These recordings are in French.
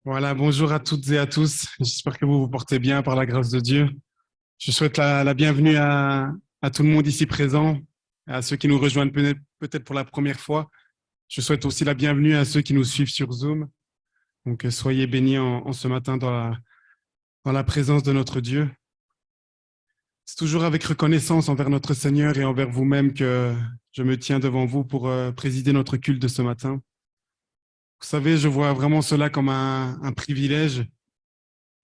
Voilà, bonjour à toutes et à tous. J'espère que vous vous portez bien par la grâce de Dieu. Je souhaite la bienvenue à tout le monde ici présent, à ceux qui nous rejoignent peut-être pour la première fois. Je souhaite aussi la bienvenue à ceux qui nous suivent sur Zoom. Donc, soyez bénis en ce matin dans la présence de notre Dieu. C'est toujours avec reconnaissance envers notre Seigneur et envers vous-même que je me tiens devant vous pour présider notre culte de ce matin. Vous savez, je vois vraiment cela comme un privilège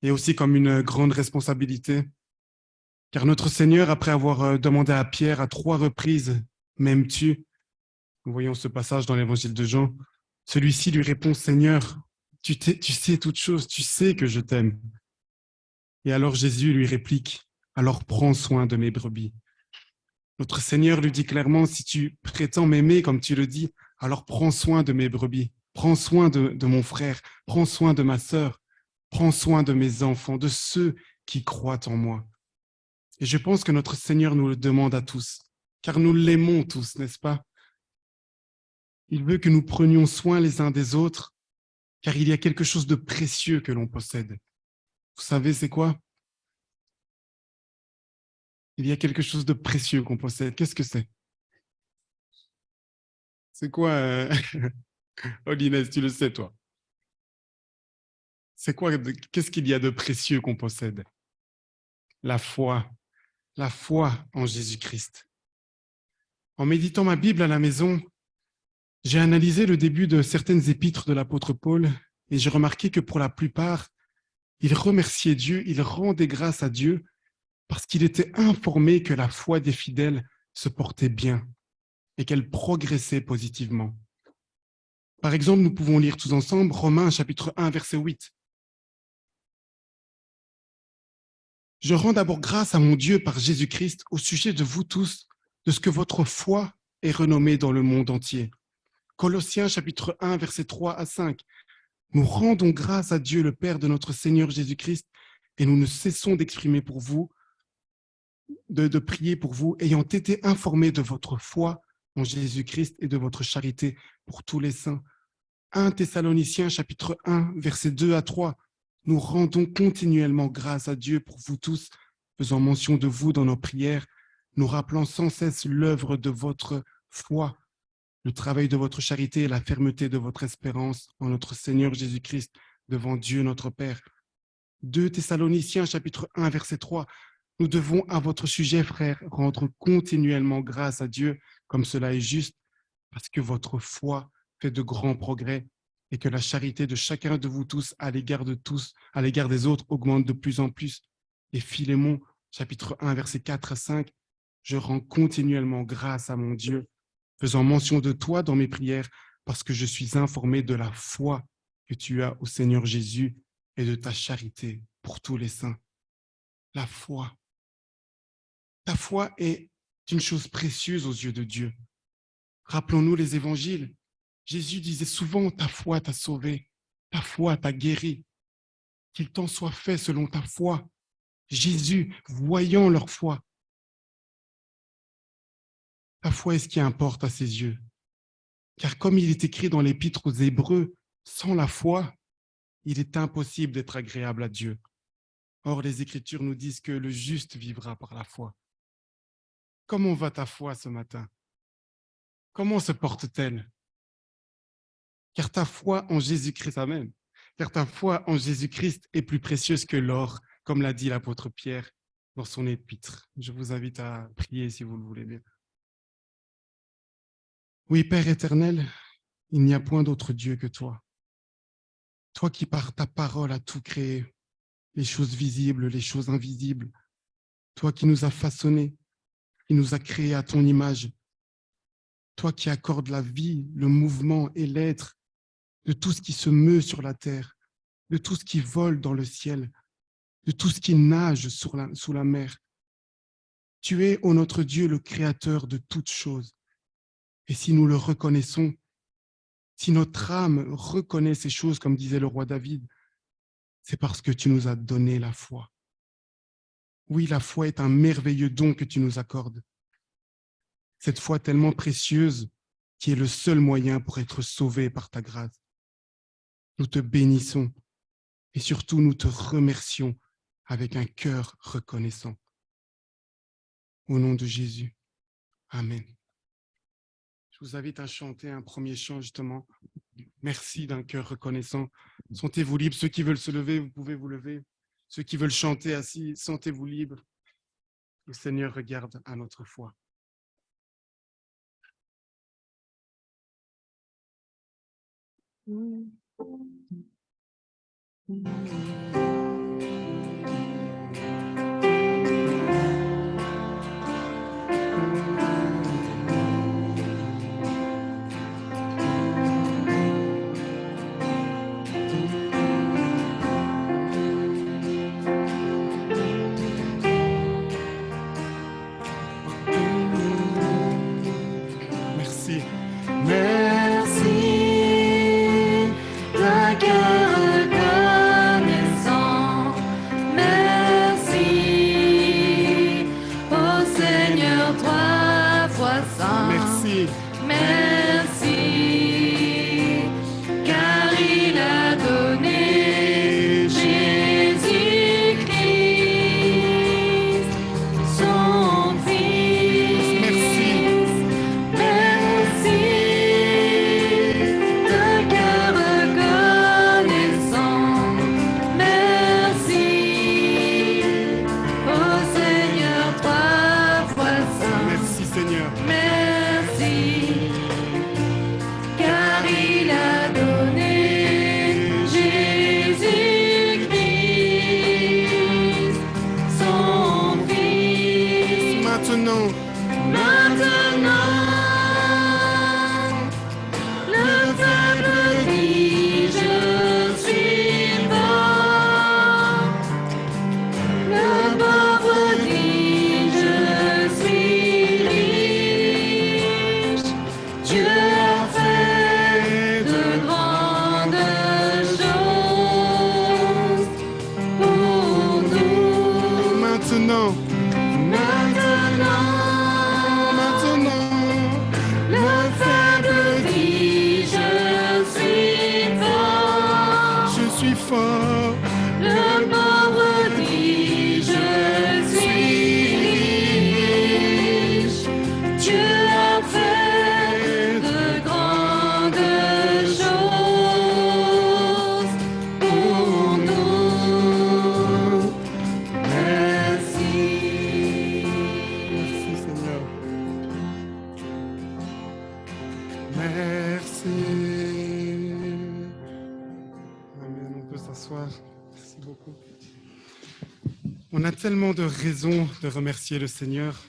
et aussi comme une grande responsabilité. Car notre Seigneur, après avoir demandé à Pierre à 3 reprises, m'aimes-tu? Nous voyons ce passage dans l'évangile de Jean. Celui-ci lui répond, Seigneur, tu sais toutes choses, tu sais que je t'aime. Et alors Jésus lui réplique, alors prends soin de mes brebis. Notre Seigneur lui dit clairement, si tu prétends m'aimer comme tu le dis, alors prends soin de mes brebis, prends soin de mon frère, prends soin de ma sœur, prends soin de mes enfants, de ceux qui croient en moi. Et je pense que notre Seigneur nous le demande à tous, car nous l'aimons tous, n'est-ce pas? Il veut que nous prenions soin les uns des autres, car il y a quelque chose de précieux que l'on possède. Vous savez, c'est quoi? Il y a quelque chose de précieux qu'on possède. Qu'est-ce que c'est? C'est quoi, oh, Inès, tu le sais, toi. C'est quoi, qu'est-ce qu'il y a de précieux qu'on possède? La foi, la foi en Jésus-Christ. En méditant ma Bible à la maison, j'ai analysé le début de certaines épîtres de l'apôtre Paul et j'ai remarqué que pour la plupart, il remerciait Dieu, il rendait grâce à Dieu parce qu'il était informé que la foi des fidèles se portait bien et qu'elle progressait positivement. Par exemple, nous pouvons lire tous ensemble Romains chapitre 1, verset 8. Je rends d'abord grâce à mon Dieu par Jésus-Christ au sujet de vous tous, de ce que votre foi est renommée dans le monde entier. Colossiens chapitre 1, verset 3 à 5. Nous rendons grâce à Dieu, le Père de notre Seigneur Jésus-Christ, et nous ne cessons d'exprimer pour vous, de prier pour vous, ayant été informés de votre foi en Jésus-Christ et de votre charité pour tous les saints. 1 Thessaloniciens chapitre 1, versets 2 à 3. Nous rendons continuellement grâce à Dieu pour vous tous, faisant mention de vous dans nos prières, nous rappelant sans cesse l'œuvre de votre foi, le travail de votre charité et la fermeté de votre espérance en notre Seigneur Jésus-Christ devant Dieu notre Père. 2 Thessaloniciens chapitre 1, verset 3. Nous devons à votre sujet, frères, rendre continuellement grâce à Dieu, comme cela est juste, parce que votre foi fait de grands progrès et que la charité de chacun de vous tous, à l'égard des autres, augmente de plus en plus. Et Philémon, chapitre 1, verset 4 à 5, je rends continuellement grâce à mon Dieu, faisant mention de toi dans mes prières, parce que je suis informé de la foi que tu as au Seigneur Jésus et de ta charité pour tous les saints. La foi. Ta foi est une chose précieuse aux yeux de Dieu. Rappelons-nous les évangiles. Jésus disait souvent, ta foi t'a sauvé, ta foi t'a guéri, qu'il t'en soit fait selon ta foi. Jésus, voyant leur foi, la foi est ce qui importe à ses yeux. Car comme il est écrit dans l'épître aux Hébreux, sans la foi, il est impossible d'être agréable à Dieu. Or, les Écritures nous disent que le juste vivra par la foi. Comment va ta foi ce matin? Comment se porte-t-elle? Car ta foi en Jésus-Christ, amen. Car ta foi en Jésus-Christ est plus précieuse que l'or, comme l'a dit l'apôtre Pierre dans son épître. Je vous invite à prier si vous le voulez bien. Oui, Père éternel, il n'y a point d'autre Dieu que toi. Toi qui par ta parole as tout créé, les choses visibles, les choses invisibles. Toi qui nous as façonnés, qui nous as créés à ton image. Toi qui accordes la vie, le mouvement et l'être de tout ce qui se meut sur la terre, de tout ce qui vole dans le ciel, de tout ce qui nage sous la mer. Tu es, ô notre Dieu, le créateur de toutes choses. Et si nous le reconnaissons, si notre âme reconnaît ces choses, comme disait le roi David, c'est parce que tu nous as donné la foi. Oui, la foi est un merveilleux don que tu nous accordes. Cette foi tellement précieuse qui est le seul moyen pour être sauvé par ta grâce. Nous te bénissons Et surtout, nous te remercions avec un cœur reconnaissant. Au nom de Jésus. Amen. Je vous invite à chanter un premier chant, justement. Merci d'un cœur reconnaissant. Sentez-vous libres. Ceux qui veulent se lever, vous pouvez vous lever. Ceux qui veulent chanter assis, sentez-vous libres. Le Seigneur regarde à notre foi. Merci. Merci d'un cœur reconnaissant. Merci au Seigneur trois fois saint. Merci. Merci car il a donné Jésus-Christ, son Fils. Merci. Merci d'un cœur reconnaissant. Merci au Seigneur trois fois saint. Merci Seigneur. Merci car il a donné Jésus-Christ, son Fils. Maintenant, Maintenant, le peuple dit je suis fort. Le pauvre dit je suis riche. Dieu a fait de grandes choses pour nous. maintenant, Maintenant, le faible dit je suis fort. je suis fort. Le pauvre dit je suis riche. Dieu a fait de grandes choses pour nous. Merci. Merci Seigneur. Merci. Amen. On peut s'asseoir. Merci beaucoup. On a tellement de raisons de remercier le Seigneur,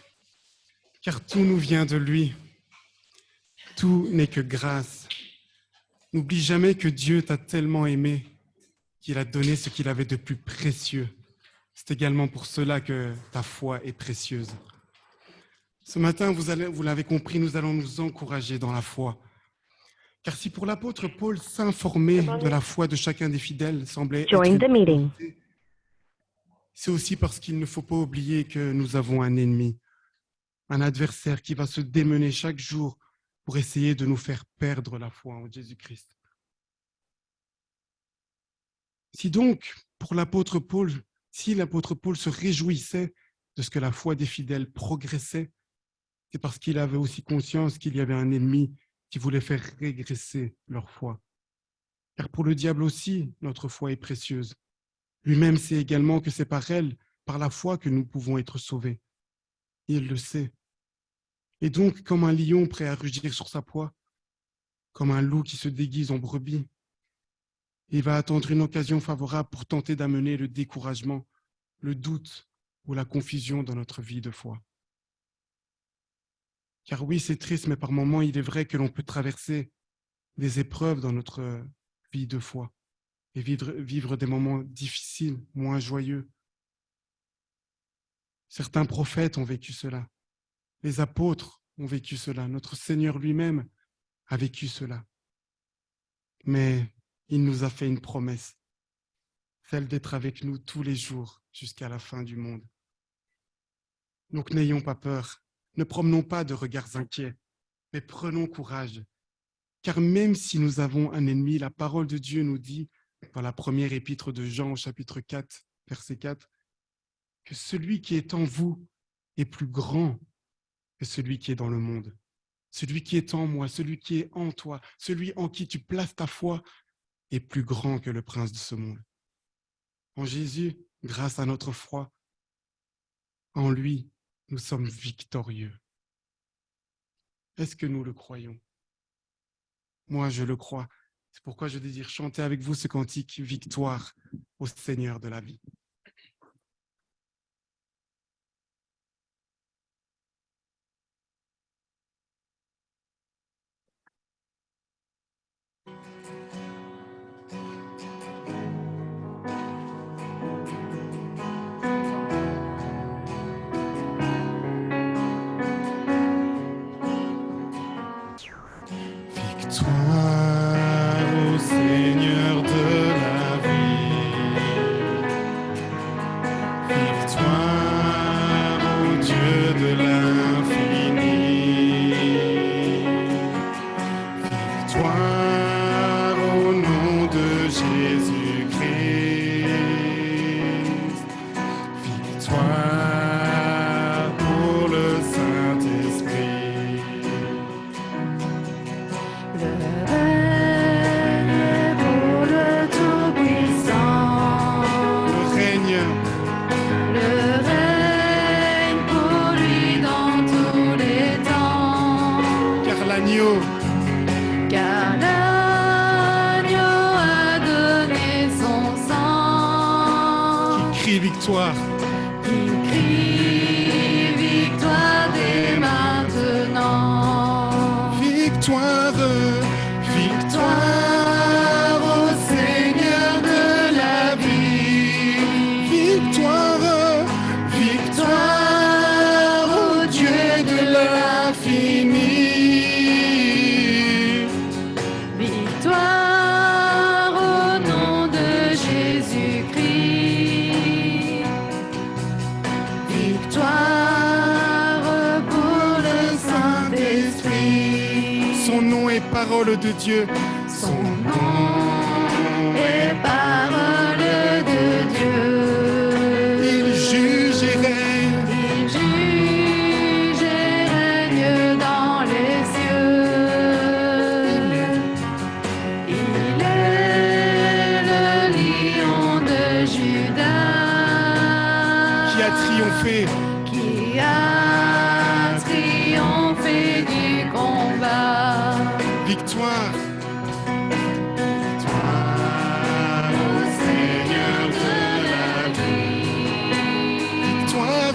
car tout nous vient de lui. Tout n'est que grâce. N'oublie jamais que Dieu t'a tellement aimé qu'il a donné ce qu'il avait de plus précieux. C'est également pour cela que ta foi est précieuse. Ce matin, vous l'avez compris, nous allons nous encourager dans la foi. Car si pour l'apôtre Paul, s'informer de la foi de chacun des fidèles semblait être Join une the meeting. priorité, c'est aussi parce qu'il ne faut pas oublier que nous avons un ennemi, un adversaire qui va se démener chaque jour pour essayer de nous faire perdre la foi en Jésus-Christ. Si donc, pour l'apôtre Paul, si l'apôtre Paul se réjouissait de ce que la foi des fidèles progressait, c'est parce qu'il avait aussi conscience qu'il y avait un ennemi qui voulait faire régresser leur foi. Car pour le diable aussi, notre foi est précieuse. Lui-même sait également que c'est par elle, par la foi, que nous pouvons être sauvés. Et il le sait. Et donc, comme un lion prêt à rugir sur sa proie, comme un loup qui se déguise en brebis, il va attendre une occasion favorable pour tenter d'amener le découragement, le doute ou la confusion dans notre vie de foi. Car oui, c'est triste, mais par moments, il est vrai que l'on peut traverser des épreuves dans notre vie de foi et vivre des moments difficiles, moins joyeux. Certains prophètes ont vécu cela. Les apôtres ont vécu cela. Notre Seigneur lui-même a vécu cela. Mais il nous a fait une promesse, celle d'être avec nous tous les jours jusqu'à la fin du monde. Donc n'ayons pas peur, ne promenons pas de regards inquiets, mais prenons courage. Car même si nous avons un ennemi, la parole de Dieu nous dit dans la première épître de Jean au chapitre 4, verset 4, que celui qui est en vous est plus grand que celui qui est dans le monde. Celui qui est en moi, celui qui est en toi, celui en qui tu places ta foi est plus grand que le prince de ce monde. En Jésus, grâce à notre foi, en lui, nous sommes victorieux. Est-ce que nous le croyons? Moi, je le crois. C'est pourquoi je désire chanter avec vous ce cantique « Victoire au Seigneur de la vie ». Victoire au Seigneur de la vie, victoire au Dieu de l'infini, victoire au nom de Jésus-Christ, victoire pour le Saint-Esprit. Le règne pour le Tout-Puissant. Le règne Pour lui dans tous les temps. car l'agneau Car l'agneau a donné son sang. crie victoire. Il crie victoire dès maintenant. Victoire, victoire au Seigneur de la vie. Victoire, victoire au Dieu de l'infini. Victoire au nom de Jésus-Christ. Victoire pour le Saint-Esprit. Son nom est parole de Dieu. Son nom est parole de Dieu. Il juge et règne. Il juge et règne dans les cieux. Il est le lion de Judas Qui a triomphé. qui a triomphé du combat. Victoire. Victoire au Seigneur de la vie. Victoire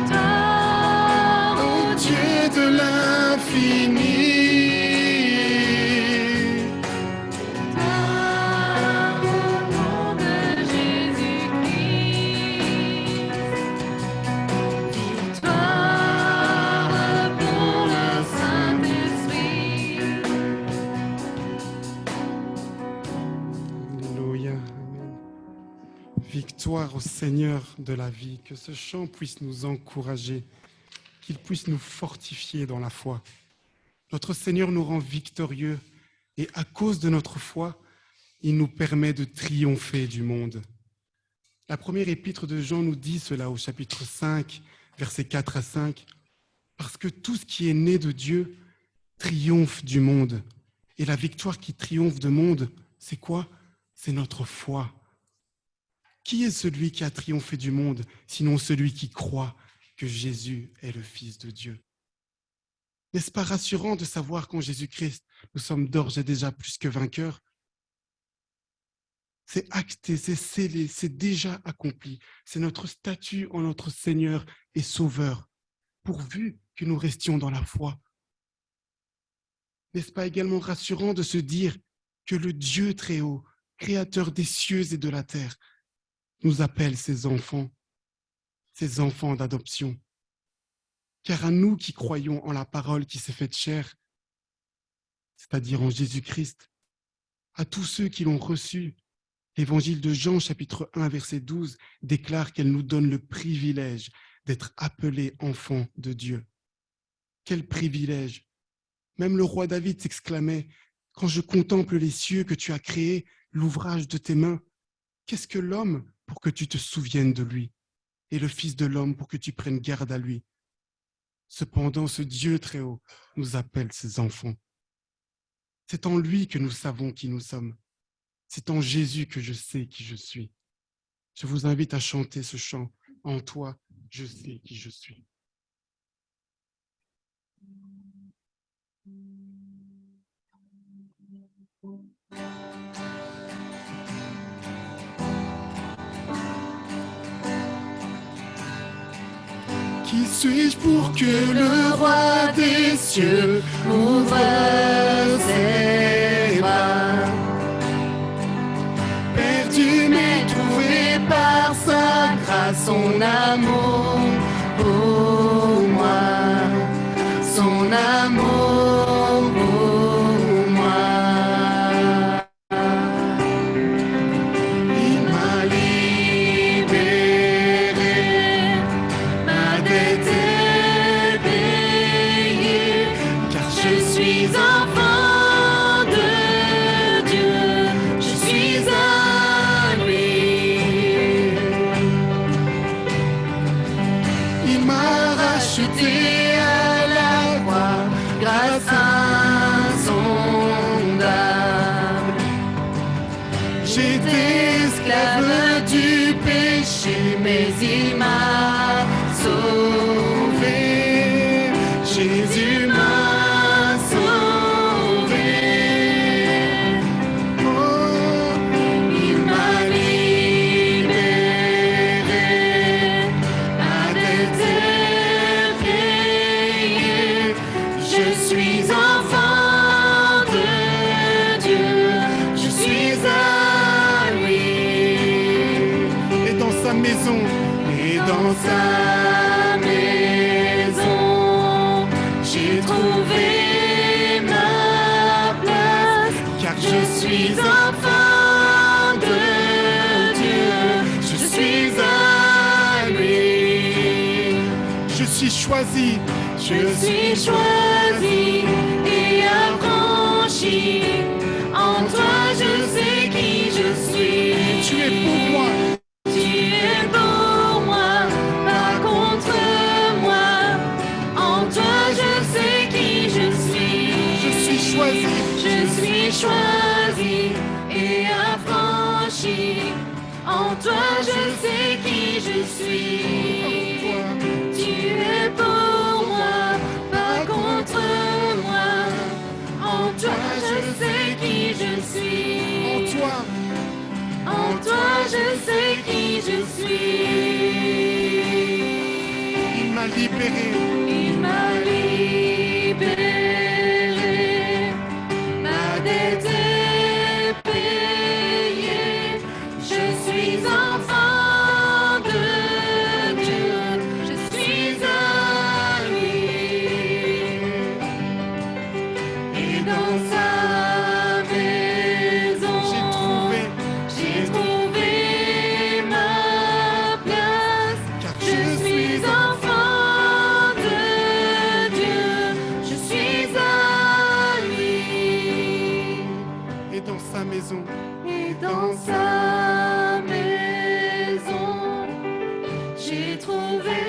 Victoire au Dieu de l'infini. au nom de Jésus-Christ. Victoire pour le Saint-Esprit. Alléluia. Amen. Victoire au Seigneur de la vie. Que ce chant puisse nous encourager, qu'il puisse nous fortifier dans la foi. Notre Seigneur nous rend victorieux et à cause de notre foi, il nous permet de triompher du monde. La première épître de Jean nous dit cela au chapitre 5, versets 4 à 5. Parce que tout ce qui est né de Dieu triomphe du monde. Et la victoire qui triomphe du monde, c'est quoi? C'est notre foi. Qui est celui qui a triomphé du monde, sinon celui qui croit que Jésus est le Fils de Dieu? N'est-ce pas rassurant de savoir qu'en Jésus-Christ, nous sommes d'ores et déjà plus que vainqueurs? C'est acté, c'est scellé, c'est déjà accompli. C'est notre statut en notre Seigneur et Sauveur, pourvu que nous restions dans la foi. N'est-ce pas également rassurant de se dire que le Dieu très haut, créateur des cieux et de la terre, nous appelle ses enfants d'adoption? Car à nous qui croyons en la parole qui s'est faite chair, c'est-à-dire en Jésus-Christ, à tous ceux qui l'ont reçu, l'évangile de Jean, chapitre 1, verset 12, déclare qu'elle nous donne le privilège d'être appelés enfants de Dieu. Quel privilège! Même le roi David s'exclamait « Quand je contemple les cieux que tu as créés, l'ouvrage de tes mains. Qu'est-ce que l'homme pour que tu te souviennes de lui, et le Fils de l'homme pour que tu prennes garde à lui? Cependant, ce Dieu très haut nous appelle ses enfants. C'est en lui que nous savons qui nous sommes. C'est en Jésus que je sais qui je suis. Je vous invite à chanter ce chant. En toi, je sais qui je suis. Qui suis-je pour que le roi des cieux Ouvre ses bras, perdu mais trouvé par sa grâce, son amour pour moi, son amour pour moi. il m'a Libéré, ma dette est payée, car je suis enfant de Dieu, je suis à lui. il m'a racheté à la croix Grâce insondable, j'étais esclave du péché, mais il m'a sauvé. Jésus m'a sauvé. Oh, Il m'a libéré, ma dette est payée. Je suis enfant de Dieu, je suis à lui. et dans sa maison, et dans Sa maison, j'ai trouvé ma place. car Je suis enfant de Dieu, je suis à lui. je suis choisi, Je suis choisi et affranchi. En toi, je sais qui je suis. tu es pour moi, Tu es pour moi, pas contre moi. En toi, je sais qui je suis. je suis choisi, Je suis choisi et affranchi. En toi, je sais qui je suis. Tu es pour moi, pas contre moi. En toi, je sais qui je en suis. toi, En toi, je sais qui je suis. il m'a libéré, Il m'a libéré, ma dette est payée. Je suis enfant de Dieu, je suis à lui. Et dans sa maison, j'ai trouvé ma place. car Je suis enfant de Dieu, je suis à lui. et dans sa maison, Et dans sa maison, j'ai trouvé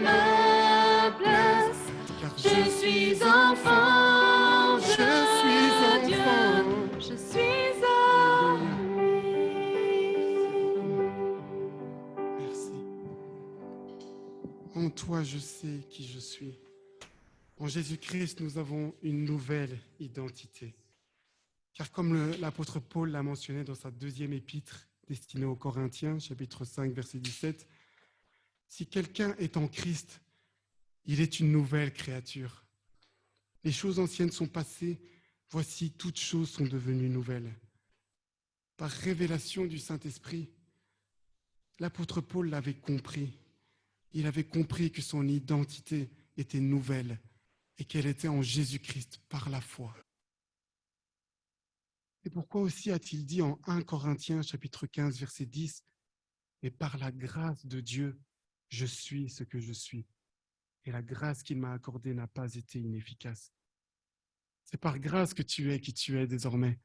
ma place. car Je suis enfant de je suis Dieu, enfant. je suis à lui. Merci. En toi, je sais qui je suis. En Jésus-Christ, nous avons une nouvelle identité. Car comme l'apôtre Paul l'a mentionné dans sa deuxième épître destinée aux Corinthiens, chapitre 5, verset 17, si quelqu'un est en Christ, il est une nouvelle créature. Les choses anciennes sont passées, voici toutes choses sont devenues nouvelles. Par révélation du Saint-Esprit, l'apôtre Paul l'avait compris. Il avait compris que son identité était nouvelle et qu'elle était en Jésus-Christ par la foi. Et pourquoi aussi a-t-il dit en 1 Corinthiens chapitre 15 verset 10 « Et par la grâce de Dieu, je suis ce que je suis. Et la grâce qu'il m'a accordée n'a pas été inefficace. » C'est par grâce que tu es qui tu es désormais.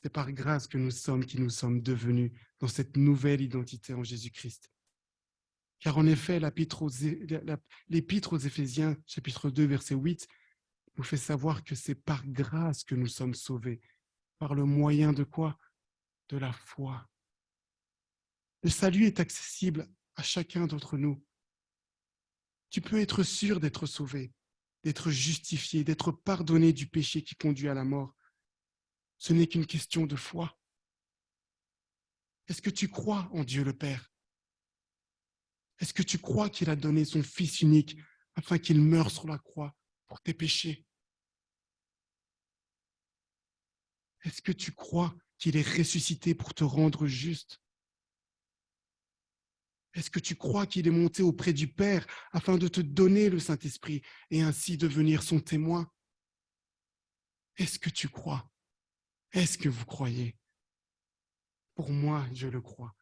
C'est par grâce que nous sommes qui nous sommes devenus dans cette nouvelle identité en Jésus-Christ. Car en effet, l'épître aux Éphésiens, chapitre 2, verset 8, nous fait savoir que c'est par grâce que nous sommes sauvés. Par le moyen de quoi? De la foi. Le salut est accessible à chacun d'entre nous. Tu peux être sûr d'être sauvé, d'être justifié, d'être pardonné du péché qui conduit à la mort. Ce n'est qu'une question de foi. Est-ce que tu crois en Dieu le Père? Est-ce que tu crois qu'il a donné son Fils unique afin qu'il meure sur la croix pour tes péchés? Est-ce que tu crois qu'il est ressuscité pour te rendre juste? Est-ce que tu crois qu'il est monté auprès du Père afin de te donner le Saint-Esprit et ainsi devenir son témoin? Est-ce que tu crois? Est-ce que vous croyez? Pour moi, je le crois.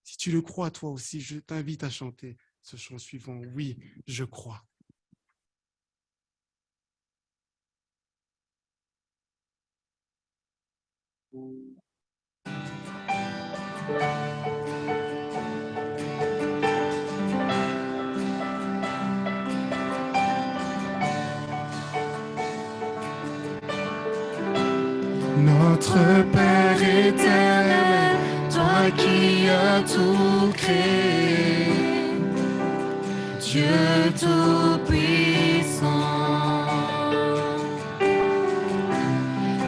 Si tu le crois toi aussi, je t'invite à chanter ce chant suivant. Oui, je crois. Notre Père éternel, toi qui as tout créé, Dieu tout-puissant,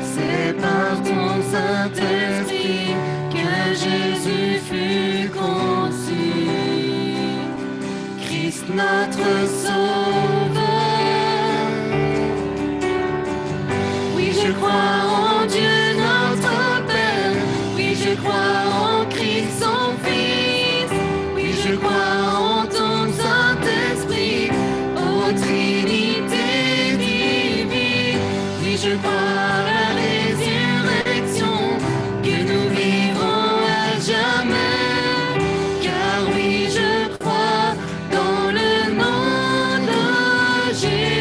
c'est par ton Saint-Esprit que Jésus fut conçu, Christ notre Sauveur. Oui, je crois en Dieu notre Père, oui, je crois en Christ son Fils, oui, je crois en ton Saint-Esprit, ô Trinité divine, oui, je crois à la résurrection, que nous vivrons à jamais, car oui, je crois dans le nom de Jésus.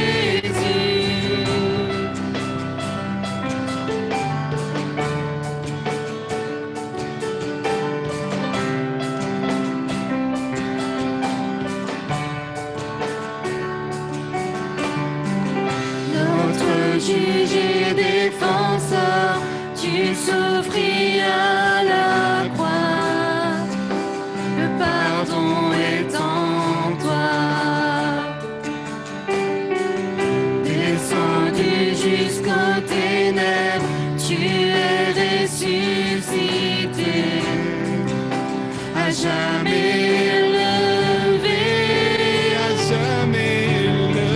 Notre juge et défenseur, tu souffris à la croix, le pardon est en toi. Descendu jusqu'aux ténèbres, tu es ressuscité, à jamais élevé, à jamais élevé.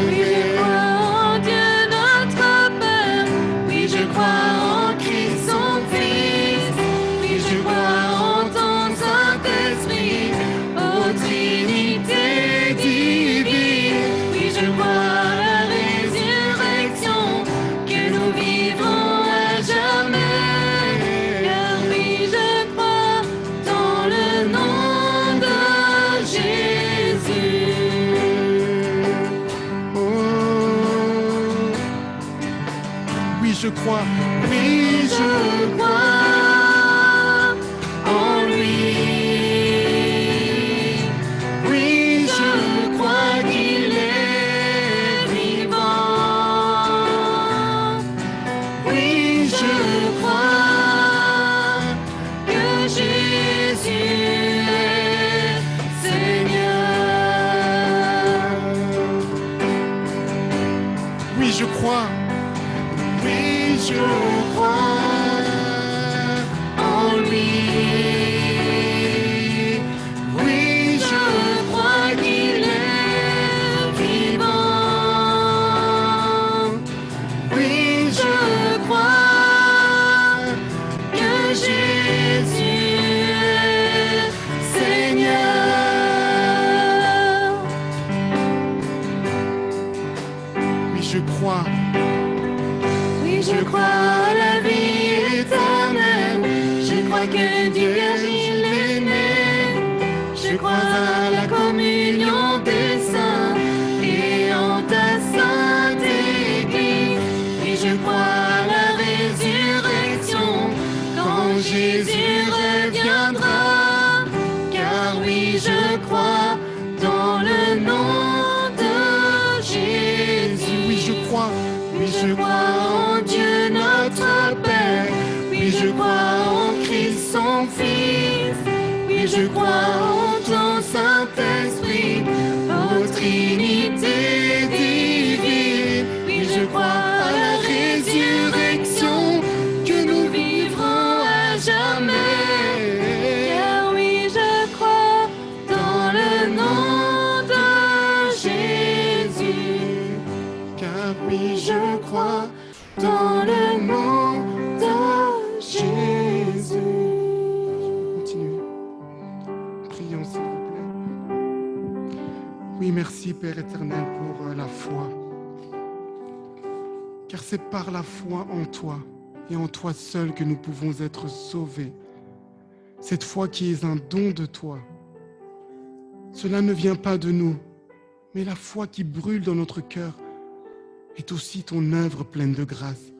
Oui, je crois en Dieu notre Père, oui, je crois en Christ son Fils, oui, je crois en ton Saint-Esprit, ô Trinité divine, oui, je crois à la résurrection, que nous vivrons à jamais, car oui, je crois dans le nom de Jésus. Oui, je crois, oui, je crois en lui. Oui, je crois qu'il est vivant. Oui, je crois que Jésus est Seigneur. Oui, je crois. Oui, je crois en lui. Oui, je crois qu'il est vivant. Oui, je crois que Jésus est Seigneur. Oui, je crois. Oui, je crois à la vie éternelle. Je crois que Dieu il est né. Je crois à la communion des saints et en ta sainte Église. Oui, je crois à la résurrection Jésus reviendra. Car oui, je crois dans le nom de Jésus. Oui, je crois. Oui, je crois en Dieu notre Père. Oui, je crois en Christ son Fils. Oui, je crois en ton Saint-Esprit, ô Trinité divine. Oui, je crois à la résurrection, que nous vivrons à jamais. Car oui, je crois dans le nom de Jésus. Car oui, je crois Dans le nom de Jésus. Continuez. Prions, s'il vous plaît. Oui, merci, Père éternel, pour la foi. Car c'est par la foi en toi et en toi seul que nous pouvons être sauvés. Cette foi qui est un don de toi. Cela ne vient pas de nous, mais la foi qui brûle dans notre cœur est aussi ton œuvre pleine de grâce.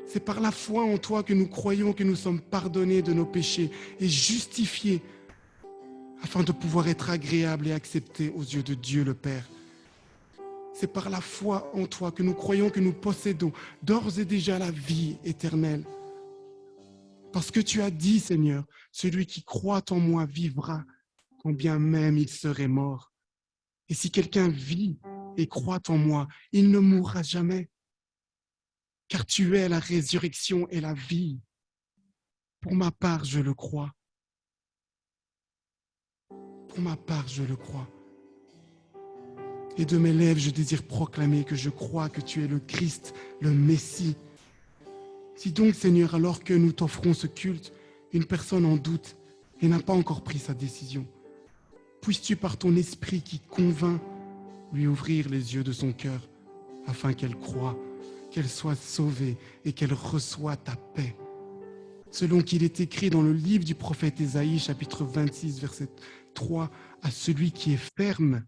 C'est par la foi en toi que nous croyons que nous sommes pardonnés de nos péchés et justifiés afin de pouvoir être agréables et acceptés aux yeux de Dieu le Père. C'est par la foi en toi que nous croyons que nous possédons d'ores et déjà la vie éternelle. Parce que tu as dit, Seigneur, celui qui croit en moi vivra, quand bien même il serait mort. Et si quelqu'un vit et croit en moi, il ne mourra jamais. Car tu es la résurrection et la vie. Pour ma part, je le crois. Pour ma part, je le crois. Et de mes lèvres, je désire proclamer que je crois que tu es le Christ, le Messie. Si donc, Seigneur, alors que nous t'offrons ce culte, une personne en doute et n'a pas encore pris sa décision, puisses-tu par ton esprit qui convainc lui ouvrir les yeux de son cœur afin qu'elle croie, qu'elle soit sauvée et qu'elle reçoive ta paix. Selon qu'il est écrit dans le livre du prophète Ésaïe, chapitre 26, verset 3, à celui qui est ferme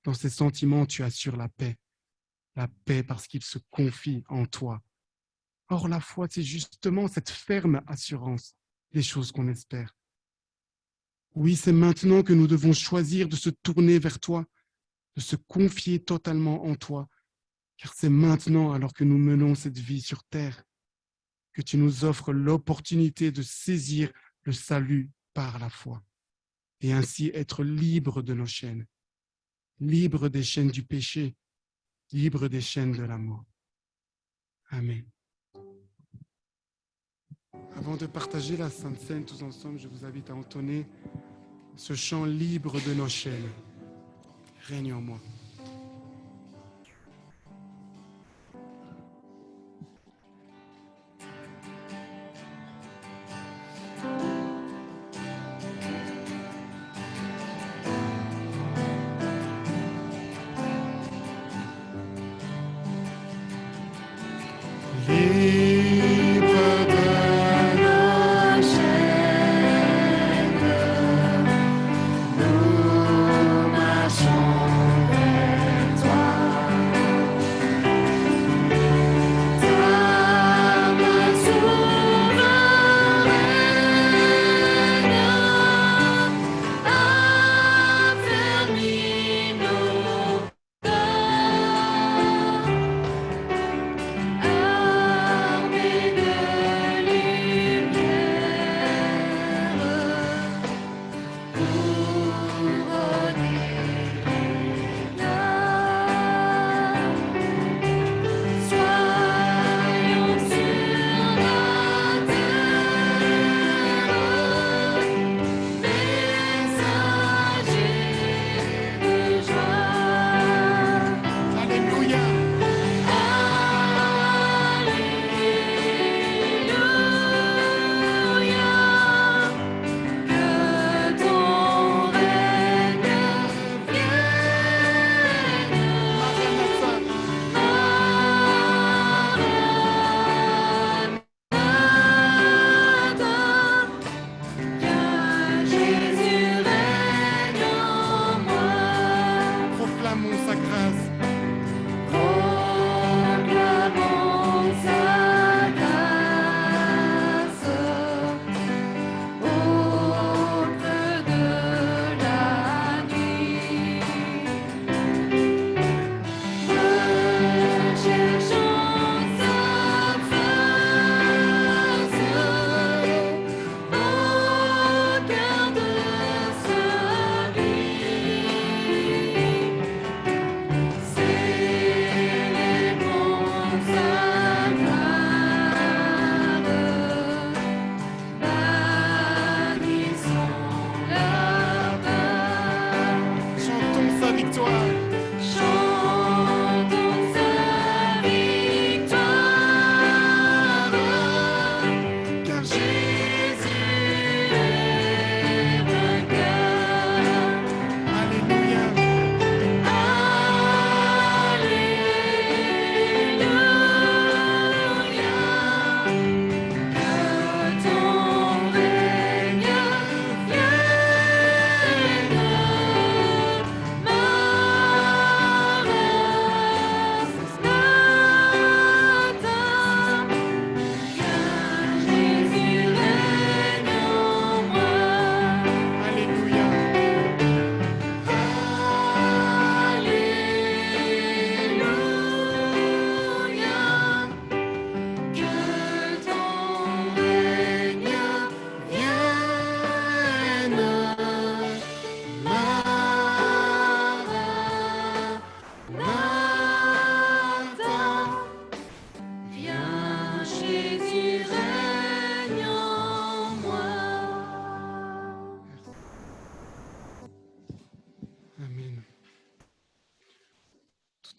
dans ses sentiments, tu assures la paix. La paix parce qu'il se confie en toi. Or, la foi, c'est justement cette ferme assurance des choses qu'on espère. Oui, c'est maintenant que nous devons choisir de se tourner vers toi, de se confier totalement en toi, car c'est maintenant, alors que nous menons cette vie sur terre, que tu nous offres l'opportunité de saisir le salut par la foi et ainsi être libre de nos chaînes, libre des chaînes du péché, libre des chaînes de la mort. Amen. Avant de partager la Sainte Seine tous ensemble, je vous invite à entonner ce chant libre de nos chaînes. Règne en moi.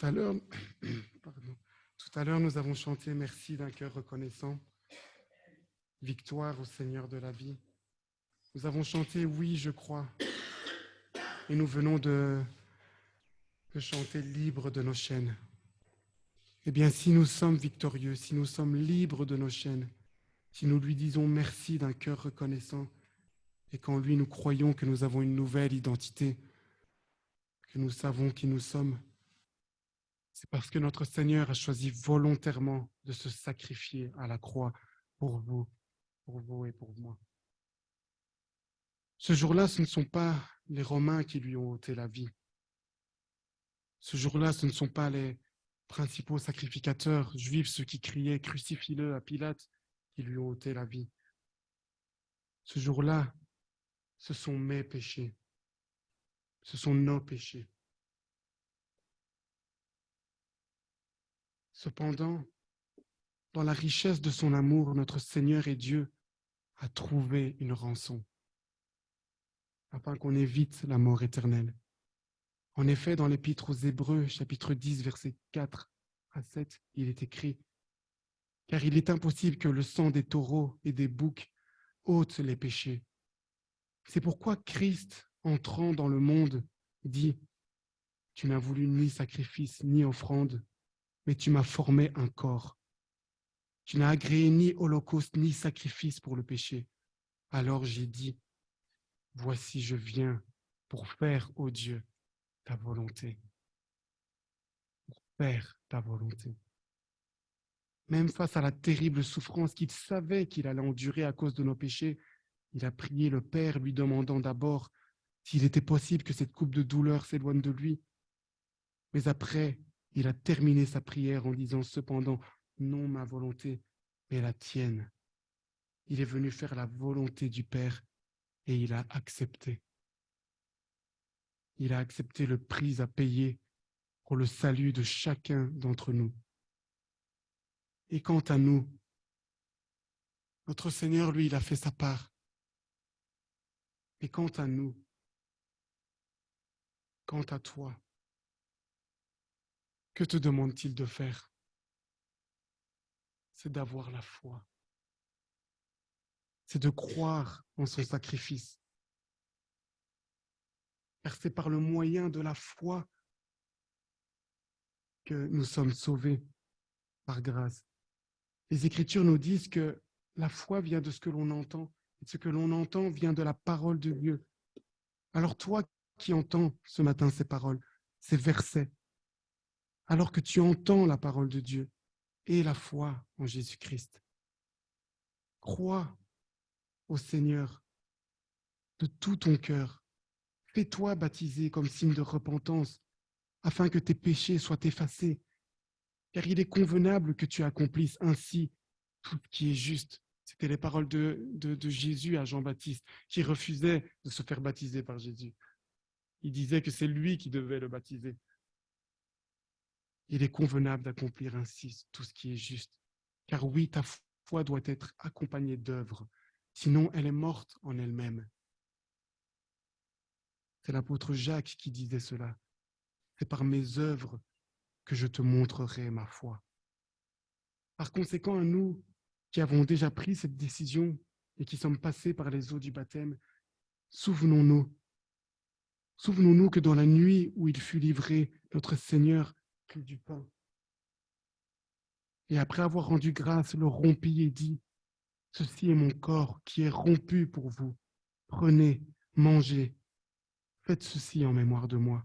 Tout à l'heure, pardon. Tout à l'heure, nous avons chanté Merci d'un cœur reconnaissant, victoire au Seigneur de la vie. Nous avons chanté Oui, je crois. Et nous venons de chanter libre de nos chaînes. Eh bien, si nous sommes victorieux, si nous sommes libres de nos chaînes, si nous lui disons merci d'un cœur reconnaissant, et qu'en lui nous croyons que nous avons une nouvelle identité, que nous savons qui nous sommes, c'est parce que notre Seigneur a choisi volontairement de se sacrifier à la croix pour vous et pour moi. Ce jour-là, ce ne sont pas les Romains qui lui ont ôté la vie. Ce jour-là, ce ne sont pas les principaux sacrificateurs juifs, ceux qui criaient « Crucifie-le » à Pilate, qui lui ont ôté la vie. Ce jour-là, ce sont mes péchés. Ce sont nos péchés. Cependant, dans la richesse de son amour, notre Seigneur et Dieu a trouvé une rançon afin qu'on évite la mort éternelle. En effet, dans l'Épître aux Hébreux, chapitre 10, versets 4 à 7, il est écrit « Car il est impossible que le sang des taureaux et des boucs ôte les péchés. C'est pourquoi Christ, entrant dans le monde, dit « Tu n'as voulu ni sacrifice ni offrande, mais tu m'as formé un corps. Tu n'as agréé ni holocauste ni sacrifice pour le péché. Alors j'ai dit, voici je viens pour faire, ô Dieu, ta volonté. Pour faire ta volonté. » Même face à la terrible souffrance qu'il savait qu'il allait endurer à cause de nos péchés, il a prié le Père, lui demandant d'abord s'il était possible que cette coupe de douleur s'éloigne de lui. Mais après, il a terminé sa prière en disant cependant, non ma volonté, mais la tienne. Il est venu faire la volonté du Père et il a accepté. Il a accepté le prix à payer pour le salut de chacun d'entre nous. Et quant à nous, notre Seigneur, lui, il a fait sa part. Et quant à nous, quant à toi, que te demande-t-il de faire? C'est d'avoir la foi. C'est de croire en son sacrifice. Car c'est par le moyen de la foi que nous sommes sauvés par grâce. Les Écritures nous disent que la foi vient de ce que l'on entend, et ce que l'on entend vient de la parole de Dieu. Alors toi qui entends ce matin ces paroles, ces versets, alors que tu entends la parole de Dieu et la foi en Jésus-Christ, crois au Seigneur de tout ton cœur. Fais-toi baptiser comme signe de repentance, afin que tes péchés soient effacés, car il est convenable que tu accomplisses ainsi tout ce qui est juste. C'était les paroles de Jésus à Jean-Baptiste, qui refusait de se faire baptiser par Jésus. Il disait que c'est lui qui devait le baptiser. Il est convenable d'accomplir ainsi tout ce qui est juste, car oui, ta foi doit être accompagnée d'œuvres, sinon elle est morte en elle-même. C'est l'apôtre Jacques qui disait cela. C'est par mes œuvres que je te montrerai ma foi. Par conséquent, à nous qui avons déjà pris cette décision et qui sommes passés par les eaux du baptême, souvenons-nous que dans la nuit où il fut livré, notre Seigneur prit du pain. Et après avoir rendu grâce, le rompit et dit, « Ceci est mon corps qui est rompu pour vous. Prenez, mangez, faites ceci en mémoire de moi. »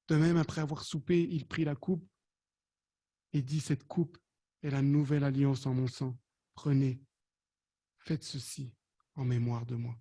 De même, après avoir soupé, il prit la coupe et dit, « Cette coupe est la nouvelle alliance en mon sang. Prenez, faites ceci en mémoire de moi. »